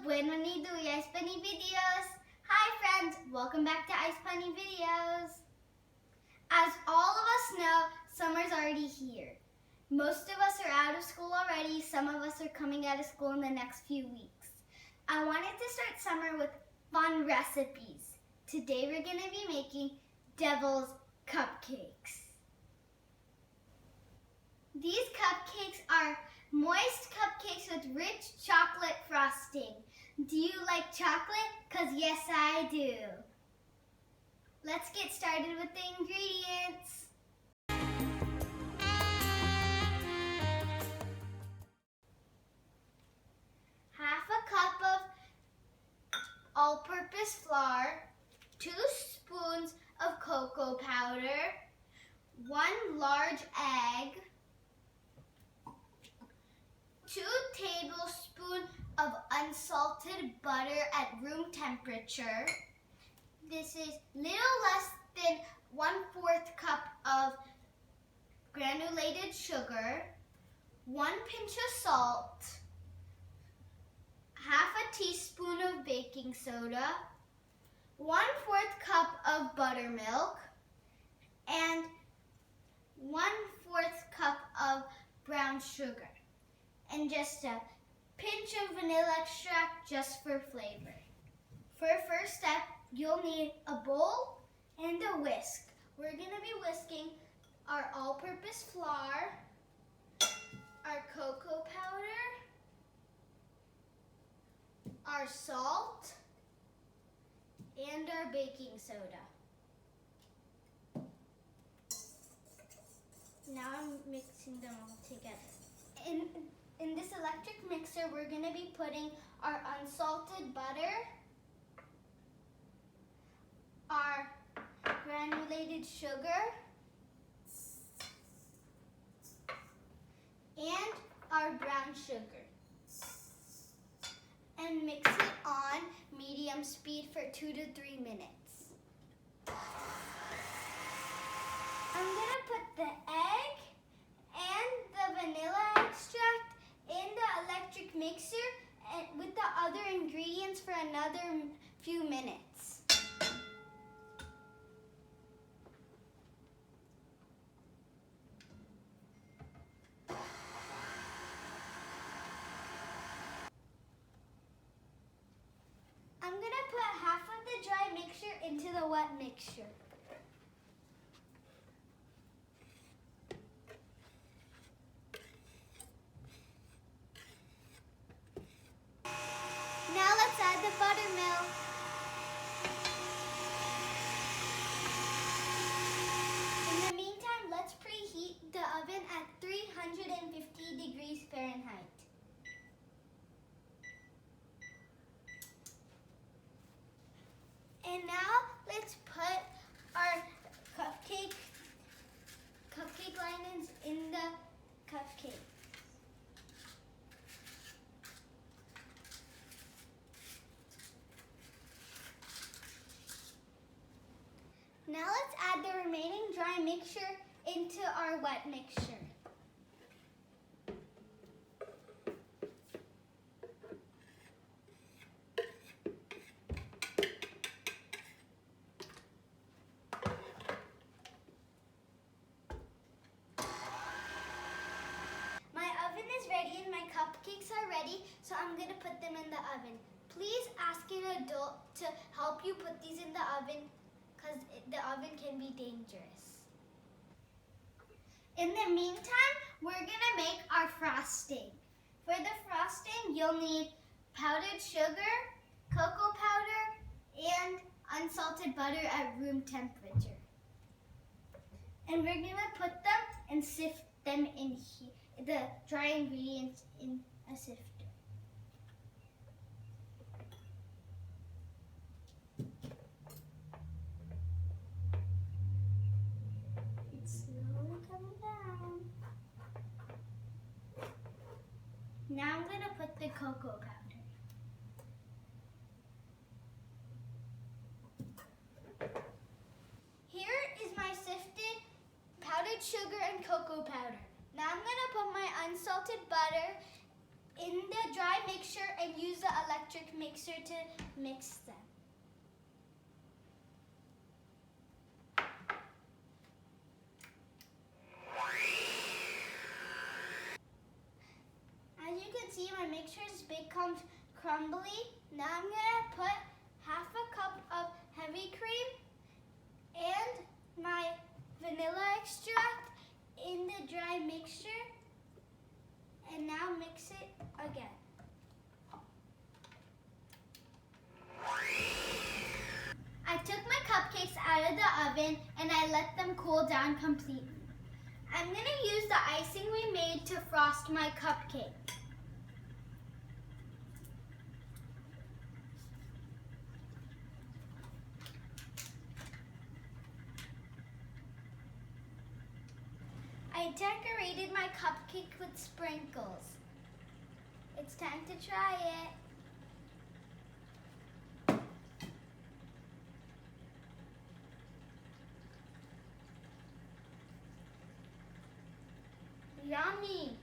Buenvenido y icepani videos. Hi friends, welcome back to icepani videos. As all of us know, summer's already here. Most of us are out of school already. Some of us are coming out of school in the next few weeks. I wanted to start summer with fun recipes. Today we're going to be making devil's cupcakes. These cupcakes are moist cupcakes with rich chocolate frosting. Do you like chocolate? 'Cause yes, I do. Let's get started with the ingredients. Half a cup of all-purpose flour, 2 spoons of cocoa powder, 1 large egg, 2 tablespoons of unsalted butter at room temperature. This is little less than 1/4 cup of granulated sugar, 1 pinch of salt, half a teaspoon of baking soda, 1/4 cup of buttermilk, and 1/4 cup of brown sugar. And just a pinch of vanilla extract just for flavor. For our first step, you'll need a bowl and a whisk. We're going to be whisking our all-purpose flour, our cocoa powder, our salt, and our baking soda. Now I'm mixing them all together. In this electric mixer, we're going to be putting our unsalted butter, our granulated sugar, and our brown sugar. And mix it on medium speed for 2 to 3 minutes. I'm going to put the egg and the vanilla extract in the electric mixer and with the other ingredients for another few minutes. I'm going to put half of the dry mixture into the wet mixture. Now let's add the buttermilk. In the meantime, let's preheat the oven at 350 degrees Fahrenheit. And now let's put our cupcake linings in the cupcake. Now let's add the remaining dry mixture into our wet mixture. My oven is ready and my cupcakes are ready, so I'm going to put them in the oven. Please ask an adult to help you put these in the oven, because the oven can be dangerous. In the meantime, we're going to make our frosting. For the frosting, you'll need powdered sugar, cocoa powder, and unsalted butter at room temperature. And we're going to put them and sift them in here, the dry ingredients in a sifter. Now I'm going to put the cocoa powder. Here is my sifted powdered sugar and cocoa powder. Now I'm going to put my unsalted butter in the dry mixture and use the electric mixer to mix them. As you can see, my mixture is become crumbly. Now I'm gonna put half a cup of heavy cream and my vanilla extract in the dry mixture, and now mix it again. I took my cupcakes out of the oven and I let them cool down completely. I'm gonna use the icing we made to frost my cupcake. I decorated my cupcake with sprinkles. It's time to try it. Yummy!